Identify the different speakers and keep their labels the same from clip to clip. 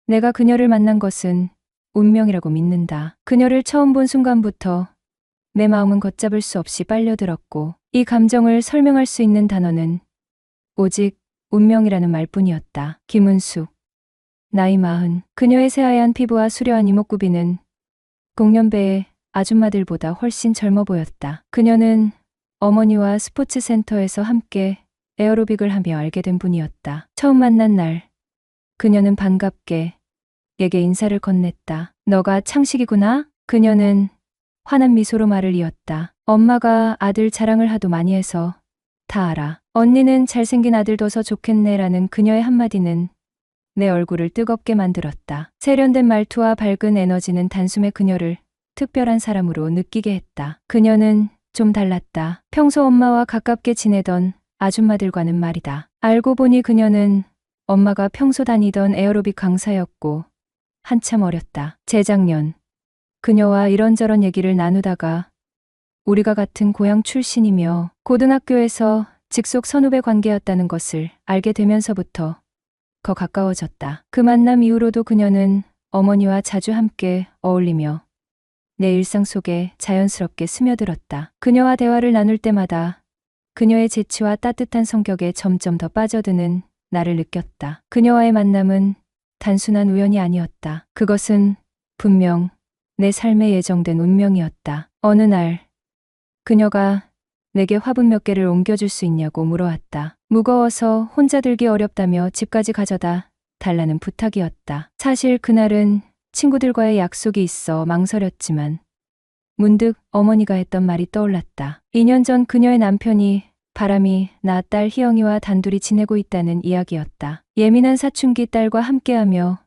Speaker 1: 내가 그녀를 만난 것은 운명이라고 믿는다. 그녀를 처음 본 순간부터 내 마음은 걷잡을 수 없이 빨려들었고 이 감정을 설명할 수 있는 단어는 오직 운명이라는 말뿐이었다. 김은숙. 나이 40. 그녀의 새하얀 피부와 수려한 이목구비는 공년배의 아줌마들보다 훨씬 젊어 보였다. 그녀는 어머니와 스포츠 센터에서 함께 에어로빅을 하며 알게 된 분이었다. 처음 만난 날 그녀는 반갑게 내게 인사를 건넸다. 너가 창식이구나? 그녀는 환한 미소로 말을 이었다. 엄마가 아들 자랑을 하도 많이 해서 다 알아. 언니는 잘생긴 아들 둬서 좋겠네라는 그녀의 한마디는 내 얼굴을 뜨겁게 만들었다. 세련된 말투와 밝은 에너지는 단숨에 그녀를 특별한 사람으로 느끼게 했다. 그녀는 좀 달랐다. 평소 엄마와 가깝게 지내던 아줌마들과는 말이다. 알고 보니 그녀는 엄마가 평소 다니던 에어로빅 강사였고 한참 어렸다. 재작년 그녀와 이런저런 얘기를 나누다가 우리가 같은 고향 출신이며 고등학교에서 직속 선후배 관계였다는 것을 알게 되면서부터 더 가까워졌다. 그 만남 이후로도 그녀는 어머니와 자주 함께 어울리며 내 일상 속에 자연스럽게 스며들었다. 그녀와 대화를 나눌 때마다 그녀의 재치와 따뜻한 성격에 점점 더 빠져드는 나를 느꼈다. 그녀와의 만남은 단순한 우연이 아니었다. 그것은 분명 내 삶에 예정된 운명이었다. 어느 날 그녀가 내게 화분 몇 개를 옮겨줄 수 있냐고 물어왔다. 무거워서 혼자 들기 어렵다며 집까지 가져다 달라는 부탁이었다. 사실 그날은 친구들과의 약속이 있어 망설였지만 문득 어머니가 했던 말이 떠올랐다. 2년 전 그녀의 남편이 바람이 나 딸 희영이와 단둘이 지내고 있다는 이야기였다. 예민한 사춘기 딸과 함께하며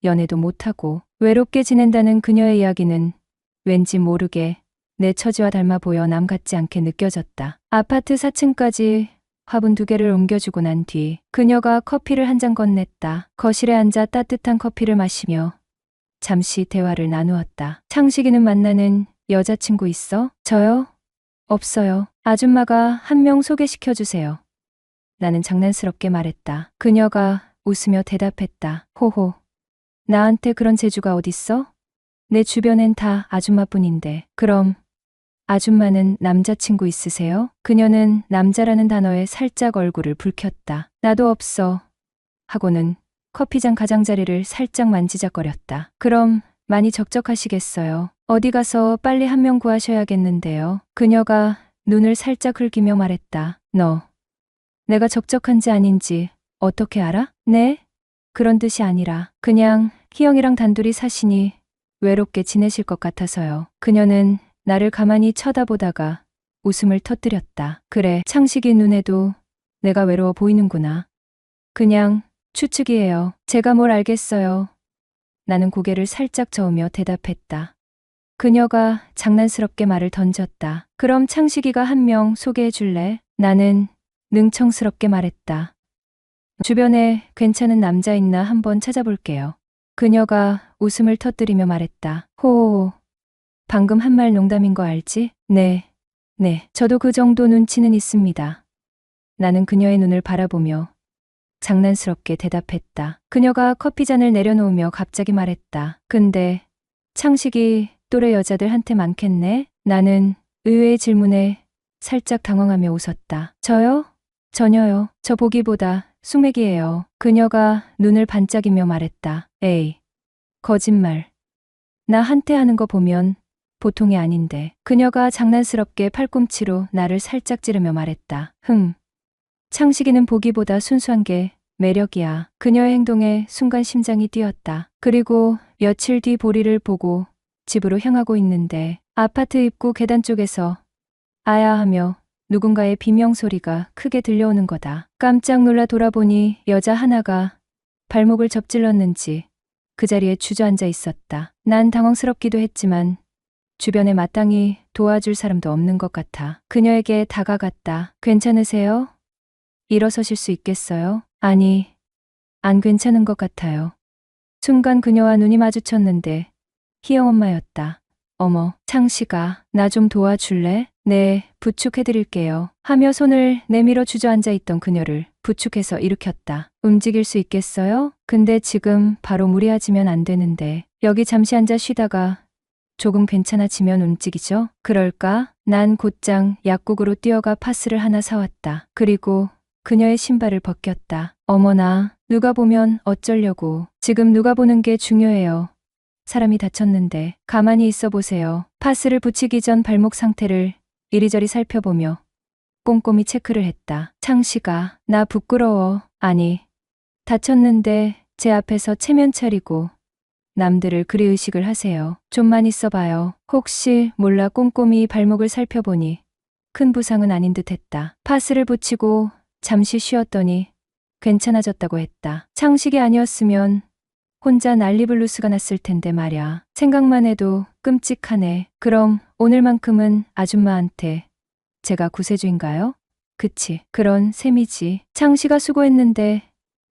Speaker 1: 연애도 못하고 외롭게 지낸다는 그녀의 이야기는 왠지 모르게 내 처지와 닮아 보여 남 같지 않게 느껴졌다. 아파트 4층까지 화분 2개를 옮겨주고 난 뒤 그녀가 커피를 한 잔 건넸다. 거실에 앉아 따뜻한 커피를 마시며 잠시 대화를 나누었다. 창식이는 만나는 여자친구 있어? 저요? 없어요. 아줌마가 한 명 소개시켜주세요. 나는 장난스럽게 말했다. 그녀가 웃으며 대답했다. 호호. 나한테 그런 재주가 어딨어? 내 주변엔 다 아줌마뿐인데. 그럼 아줌마는 남자친구 있으세요? 그녀는 남자라는 단어에 살짝 얼굴을 붉혔다. 나도 없어. 하고는 커피잔 가장자리를 살짝 만지작거렸다. 그럼 많이 적적하시겠어요. 어디 가서 빨리 한 명 구하셔야겠는데요. 그녀가 눈을 살짝 흘기며 말했다. 너, 내가 적적한지 아닌지 어떻게 알아? 네? 그런 뜻이 아니라 그냥 희영이랑 단둘이 사시니 외롭게 지내실 것 같아서요. 그녀는 나를 가만히 쳐다보다가 웃음을 터뜨렸다. 그래, 창식이 눈에도 내가 외로워 보이는구나. 그냥 추측이에요. 제가 뭘 알겠어요. 나는 고개를 살짝 저으며 대답했다. 그녀가 장난스럽게 말을 던졌다. 그럼 창식이가 한 명 소개해 줄래? 나는 능청스럽게 말했다. 주변에 괜찮은 남자 있나 한번 찾아볼게요. 그녀가 웃음을 터뜨리며 말했다. 호호호. 방금 한 말 농담인 거 알지? 네. 저도 그 정도 눈치는 있습니다. 나는 그녀의 눈을 바라보며 장난스럽게 대답했다. 그녀가 커피잔을 내려놓으며 갑자기 말했다. 근데 창식이 또래 여자들한테 많겠네? 나는 의외의 질문에 살짝 당황하며 웃었다. 저요? 전혀요. 저 보기보다 숙맥이에요. 그녀가 눈을 반짝이며 말했다. 에이, 거짓말. 나 한테 하는 거 보면 보통이 아닌데. 그녀가 장난스럽게 팔꿈치로 나를 살짝 찌르며 말했다. 창식이는 보기보다 순수한 게 매력이야. 그녀의 행동에 순간 심장이 뛰었다. 그리고 며칠 뒤 보리를 보고 집으로 향하고 있는데 아파트 입구 계단 쪽에서 아야 하며 누군가의 비명소리가 크게 들려오는 거다. 깜짝 놀라 돌아보니 여자 하나가 발목을 접질렀는지 그 자리에 주저앉아 있었다. 난 당황스럽기도 했지만 주변에 마땅히 도와줄 사람도 없는 것 같아 그녀에게 다가갔다. 괜찮으세요? 일어서실 수 있겠어요? 아니, 안 괜찮은 것 같아요. 순간 그녀와 눈이 마주쳤는데 희영 엄마였다. 어머, 창식아, 나 좀 도와줄래? 네, 부축해드릴게요. 하며 손을 내밀어 주저앉아 있던 그녀를 부축해서 일으켰다. 움직일 수 있겠어요? 근데 지금 바로 무리하지면 안 되는데. 여기 잠시 앉아 쉬다가 조금 괜찮아지면 움직이죠? 그럴까? 난 곧장 약국으로 뛰어가 파스를 하나 사왔다. 그리고 그녀의 신발을 벗겼다. 어머나, 누가 보면 어쩌려고. 지금 누가 보는 게 중요해요. 사람이 다쳤는데 가만히 있어 보세요. 파스를 붙이기 전 발목 상태를 이리저리 살펴보며 꼼꼼히 체크를 했다. 창식아, 나 부끄러워. 아니, 다쳤는데 제 앞에서 체면 차리고 남들을 그리 의식을 하세요. 좀만 있어봐요. 혹시 몰라. 꼼꼼히 발목을 살펴보니 큰 부상은 아닌 듯 했다. 파스를 붙이고 잠시 쉬었더니 괜찮아졌다고 했다. 창식이 아니었으면 혼자 난리블루스가 났을 텐데 말야. 생각만 해도 끔찍하네. 그럼 오늘만큼은 아줌마한테 제가 구세주인가요? 그치. 그런 셈이지. 창식아 수고했는데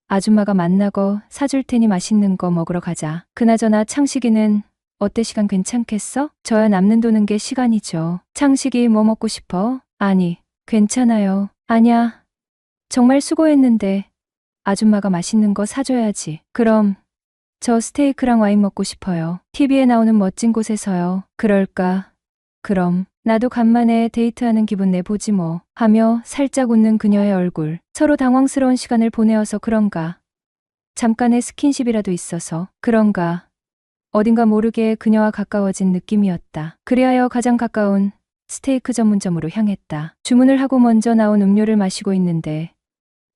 Speaker 1: 아줌마가 만나고 사줄 테니 맛있는 거 먹으러 가자. 그나저나 창식이는 어때? 시간 괜찮겠어? 저야 남는 도는 게 시간이죠. 창식이 뭐 먹고 싶어? 아니, 괜찮아요. 아냐, 정말 수고했는데 아줌마가 맛있는 거 사줘야지. 그럼 저 스테이크랑 와인 먹고 싶어요. TV에 나오는 멋진 곳에서요. 그럴까? 그럼 나도 간만에 데이트하는 기분 내보지 뭐. 하며 살짝 웃는 그녀의 얼굴. 서로 당황스러운 시간을 보내어서 그런가. 잠깐의 스킨십이라도 있어서 그런가. 어딘가 모르게 그녀와 가까워진 느낌이었다. 그리하여 가장 가까운 스테이크 전문점으로 향했다. 주문을 하고 먼저 나온 음료를 마시고 있는데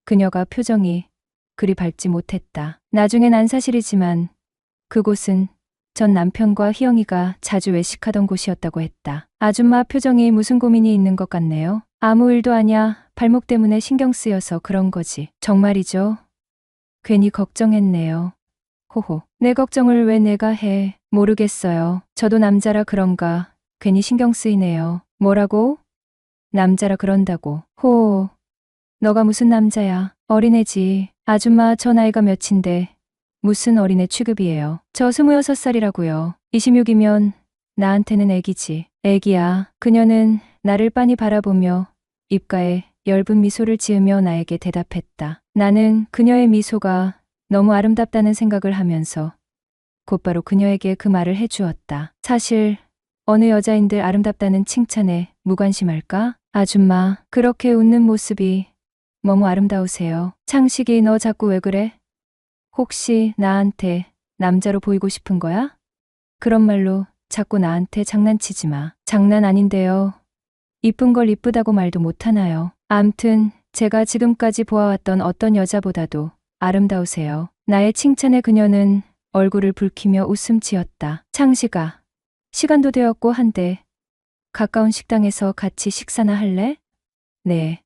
Speaker 1: 그녀가 표정이 그리 밝지 못했다. 나중엔 안 사실이지만 그곳은 전 남편과 희영이가 자주 외식하던 곳이었다고 했다. 아줌마 표정이 무슨 고민이 있는 것 같네요. 아무 일도 아냐. 발목 때문에 신경 쓰여서 그런 거지. 정말이죠? 괜히 걱정했네요. 호호. 내 걱정을 왜 내가 해. 모르겠어요. 저도 남자라 그런가. 괜히 신경 쓰이네요. 뭐라고? 남자라 그런다고. 호호. 너가 무슨 남자야. 어린애지. 아줌마 저 나이가 몇인데 무슨 어린애 취급이에요. 저 26살이라고요. 26이면 나한테는 애기지. 애기야. 그녀는 나를 빤히 바라보며 입가에 엷은 미소를 지으며 나에게 대답했다. 나는 그녀의 미소가 너무 아름답다는 생각을 하면서 곧바로 그녀에게 그 말을 해주었다. 사실 어느 여자인들 아름답다는 칭찬에 무관심할까? 아줌마, 그렇게 웃는 모습이 너무 아름다우세요. 창식이 너 자꾸 왜 그래? 혹시 나한테 남자로 보이고 싶은 거야? 그런 말로 자꾸 나한테 장난치지 마. 장난 아닌데요. 이쁜 걸 이쁘다고 말도 못하나요? 암튼 제가 지금까지 보아왔던 어떤 여자보다도 아름다우세요. 나의 칭찬에 그녀는 얼굴을 붉히며 웃음 지었다. 창식아, 시간도 되었고 한데 가까운 식당에서 같이 식사나 할래? 네.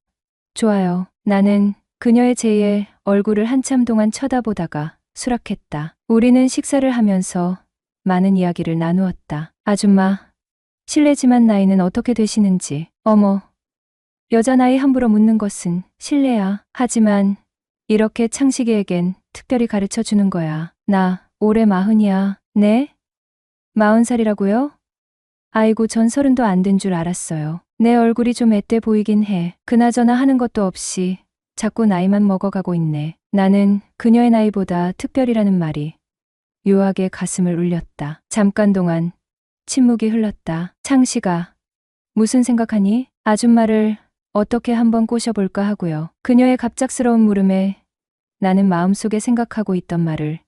Speaker 1: 좋아요. 나는 그녀의 제이의 얼굴을 한참 동안 쳐다보다가 수락했다. 우리는 식사를 하면서 많은 이야기를 나누었다. 아줌마, 실례지만 나이는 어떻게 되시는지. 어머, 여자 나이 함부로 묻는 것은 실례야. 하지만 이렇게 창식이에겐 특별히 가르쳐 주는 거야. 나 올해 40이야. 네? 40살이라고요? 아이고, 전 30도 안 된 줄 알았어요. 내 얼굴이 좀 앳돼 보이긴 해. 그나저나 하는 것도 없이 자꾸 나이만 먹어가고 있네. 나는 그녀의 나이보다 특별이라는 말이 묘하게 가슴을 울렸다. 잠깐 동안 침묵이 흘렀다. 창식아, 무슨 생각하니? 아줌마를 어떻게 한번 꼬셔볼까 하고요. 그녀의 갑작스러운 물음에 나는 마음속에 생각하고 있던 말을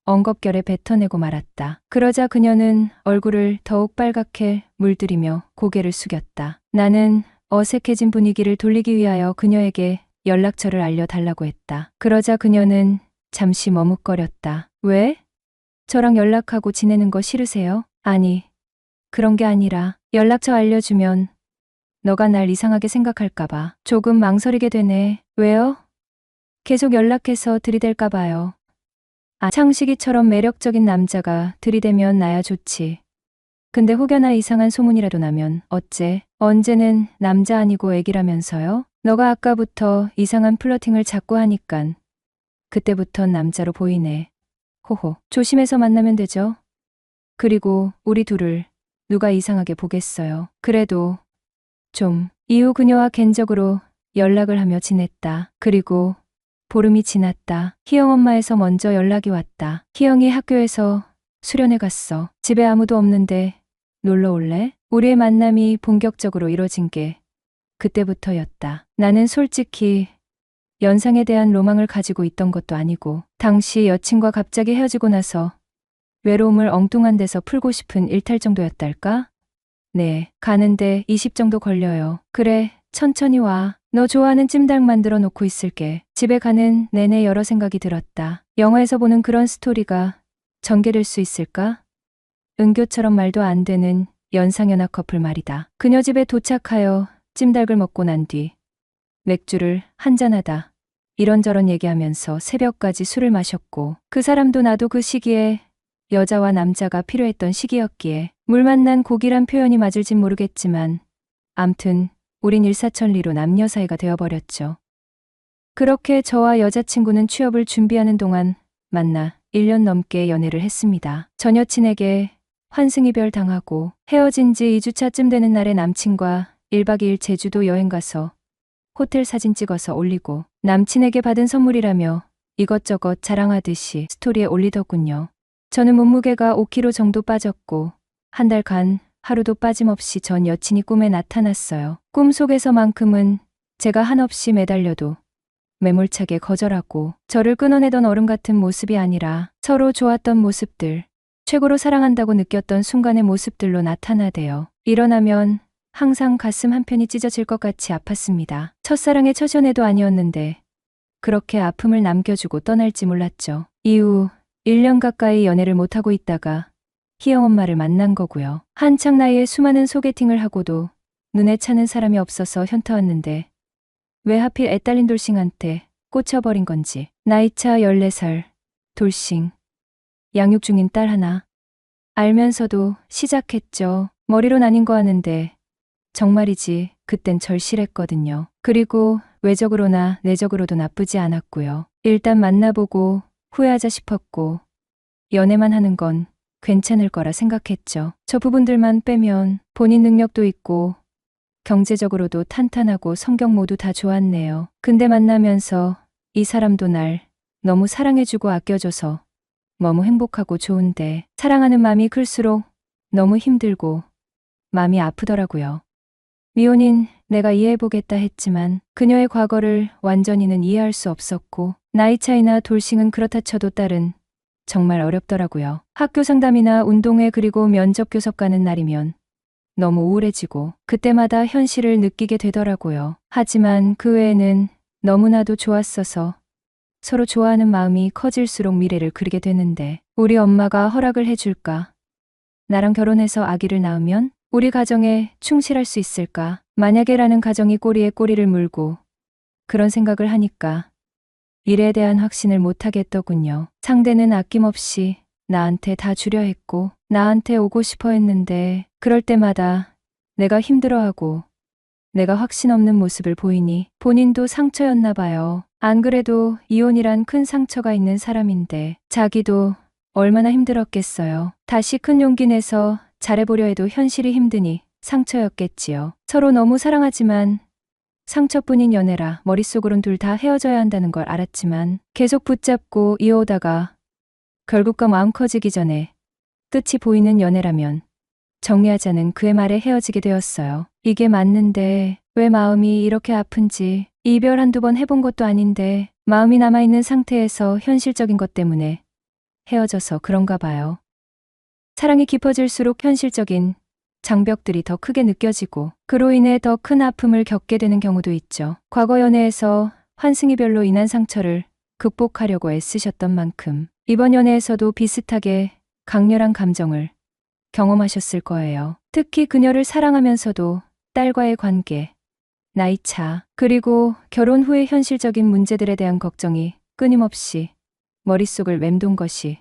Speaker 1: 엉겁결에 뱉어내고 말았다. 그러자 그녀는 얼굴을 더욱 빨갛게 물들이며 고개를 숙였다. 나는 어색해진 분위기를 돌리기 위하여 그녀에게 연락처를 알려달라고 했다. 그러자 그녀는 잠시 머뭇거렸다. 왜? 저랑 연락하고 지내는 거 싫으세요? 아니, 그런 게 아니라 연락처 알려주면 너가 날 이상하게 생각할까봐. 조금 망설이게 되네. 왜요? 계속 연락해서 들이댈까 봐요. 아, 창식이처럼 매력적인 남자가 들이대면 나야 좋지. 근데 혹여나 이상한 소문이라도 나면 어째? 언제는 남자 아니고 애기라면서요? 너가 아까부터 이상한 플러팅을 자꾸 하니깐 그때부턴 남자로 보이네. 호호. 조심해서 만나면 되죠. 그리고 우리 둘을 누가 이상하게 보겠어요. 그래도 좀. 이후 그녀와 개인적으로 연락을 하며 지냈다. 그리고 보름이 지났다. 희영 엄마에서 먼저 연락이 왔다. 희영이 학교에서 수련회 갔어. 집에 아무도 없는데 놀러 올래? 우리의 만남이 본격적으로 이뤄진 게 그때부터였다. 나는 솔직히 연상에 대한 로망을 가지고 있던 것도 아니고 당시 여친과 갑자기 헤어지고 나서 외로움을 엉뚱한 데서 풀고 싶은 일탈 정도였달까? 네, 가는데 20 정도 걸려요. 그래, 천천히 와. 너 좋아하는 찜닭 만들어 놓고 있을게. 집에 가는 내내 여러 생각이 들었다. 영화에서 보는 그런 스토리가 전개될 수 있을까? 은교처럼 말도 안 되는 연상연하 커플 말이다. 그녀 집에 도착하여 찜닭을 먹고 난 뒤 맥주를 한잔하다 이런저런 얘기하면서 새벽까지 술을 마셨고 그 사람도 나도 그 시기에 여자와 남자가 필요했던 시기였기에 물 만난 고기란 표현이 맞을진 모르겠지만 암튼 우린 일사천리로 남녀 사이가 되어버렸죠. 그렇게 저와 여자친구는 취업을 준비하는 동안 만나 1년 넘게 연애를 했습니다. 전 여친에게 환승이별 당하고 헤어진 지 2주차쯤 되는 날에 남친과 1박 2일 제주도 여행 가서 호텔 사진 찍어서 올리고 남친에게 받은 선물이라며 이것저것 자랑하듯이 스토리에 올리더군요. 저는 몸무게가 5kg 정도 빠졌고 한 달간 하루도 빠짐없이 전 여친이 꿈에 나타났어요. 꿈속에서만큼은 제가 한없이 매달려도 매몰차게 거절하고 저를 끊어내던 얼음 같은 모습이 아니라 서로 좋았던 모습들, 최고로 사랑한다고 느꼈던 순간의 모습들로 나타나대요. 일어나면 항상 가슴 한편이 찢어질 것 같이 아팠습니다. 첫사랑의 첫 연애도 아니었는데 그렇게 아픔을 남겨주고 떠날지 몰랐죠. 이후 1년 가까이 연애를 못하고 있다가 희영 엄마를 만난 거고요. 한창 나이에 수많은 소개팅을 하고도 눈에 차는 사람이 없어서 현타왔는데 왜 하필 애딸린 돌싱한테 꽂혀버린 건지. 나이차 14살, 돌싱, 양육 중인 딸 하나. 알면서도 시작했죠. 머리로 나뉜 거 하는데 정말이지 그땐 절실했거든요. 그리고 외적으로나 내적으로도 나쁘지 않았고요. 일단 만나보고 후회하자 싶었고 연애만 하는 건 괜찮을 거라 생각했죠. 저 부분들만 빼면 본인 능력도 있고 경제적으로도 탄탄하고 성격 모두 다 좋았네요. 근데 만나면서 이 사람도 날 너무 사랑해주고 아껴줘서 너무 행복하고 좋은데 사랑하는 마음이 클수록 너무 힘들고 마음이 아프더라고요. 미혼인 내가 이해해보겠다 했지만 그녀의 과거를 완전히는 이해할 수 없었고 나이 차이나 돌싱은 그렇다 쳐도 딸은 정말 어렵더라고요. 학교 상담이나 운동회 그리고 면접 교섭 가는 날이면 너무 우울해지고 그때마다 현실을 느끼게 되더라고요. 하지만 그 외에는 너무나도 좋았어서 서로 좋아하는 마음이 커질수록 미래를 그리게 되는데 우리 엄마가 허락을 해줄까? 나랑 결혼해서 아기를 낳으면 우리 가정에 충실할 수 있을까? 만약에라는 가정이 꼬리에 꼬리를 물고 그런 생각을 하니까 일에 대한 확신을 못하겠더군요. 상대는 아낌없이 나한테 다 주려 했고 나한테 오고 싶어 했는데 그럴 때마다 내가 힘들어하고 내가 확신 없는 모습을 보이니 본인도 상처였나 봐요. 안 그래도 이혼이란 큰 상처가 있는 사람인데 자기도 얼마나 힘들었겠어요. 다시 큰 용기 내서 잘해보려 해도 현실이 힘드니 상처였겠지요. 서로 너무 사랑하지만 상처뿐인 연애라 머릿속으론 둘 다 헤어져야 한다는 걸 알았지만 계속 붙잡고 이어오다가 결국과 마음 커지기 전에 끝이 보이는 연애라면 정리하자는 그의 말에 헤어지게 되었어요. 이게 맞는데 왜 마음이 이렇게 아픈지 이별 한두 번 해본 것도 아닌데 마음이 남아있는 상태에서 현실적인 것 때문에 헤어져서 그런가 봐요. 사랑이 깊어질수록 현실적인 장벽들이 더 크게 느껴지고 그로 인해 더 큰 아픔을 겪게 되는 경우도 있죠. 과거 연애에서 환승이별로 인한 상처를 극복하려고 애쓰셨던 만큼 이번 연애에서도 비슷하게 강렬한 감정을 경험하셨을 거예요. 특히 그녀를 사랑하면서도 딸과의 관계, 나이차, 그리고 결혼 후의 현실적인 문제들에 대한 걱정이 끊임없이 머릿속을 맴돈 것이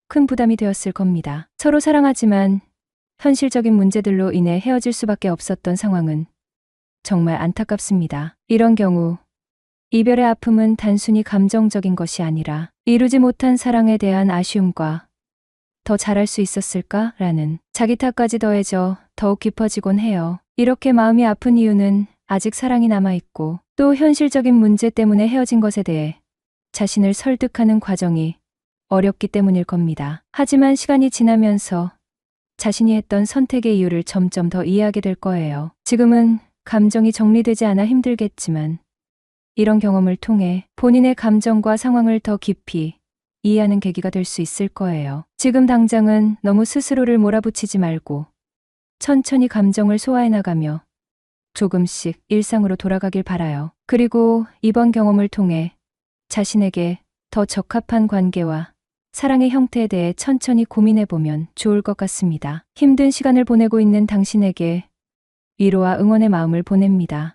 Speaker 1: 큰 부담이 되었을 겁니다. 서로 사랑하지만 현실적인 문제들로 인해 헤어질 수밖에 없었던 상황은 정말 안타깝습니다. 이런 경우 이별의 아픔은 단순히 감정적인 것이 아니라 이루지 못한 사랑에 대한 아쉬움과 더 잘할 수 있었을까? 라는 자기 탓까지 더해져 더욱 깊어지곤 해요. 이렇게 마음이 아픈 이유는 아직 사랑이 남아있고 또 현실적인 문제 때문에 헤어진 것에 대해 자신을 설득하는 과정이 어렵기 때문일 겁니다. 하지만 시간이 지나면서 자신이 했던 선택의 이유를 점점 더 이해하게 될 거예요. 지금은 감정이 정리되지 않아 힘들겠지만 이런 경험을 통해 본인의 감정과 상황을 더 깊이 이해하는 계기가 될 수 있을 거예요. 지금 당장은 너무 스스로를 몰아붙이지 말고 천천히 감정을 소화해 나가며 조금씩 일상으로 돌아가길 바라요. 그리고 이번 경험을 통해 자신에게 더 적합한 관계와 사랑의 형태에 대해 천천히 고민해 보면 좋을 것 같습니다. 힘든 시간을 보내고 있는 당신에게 위로와 응원의 마음을 보냅니다.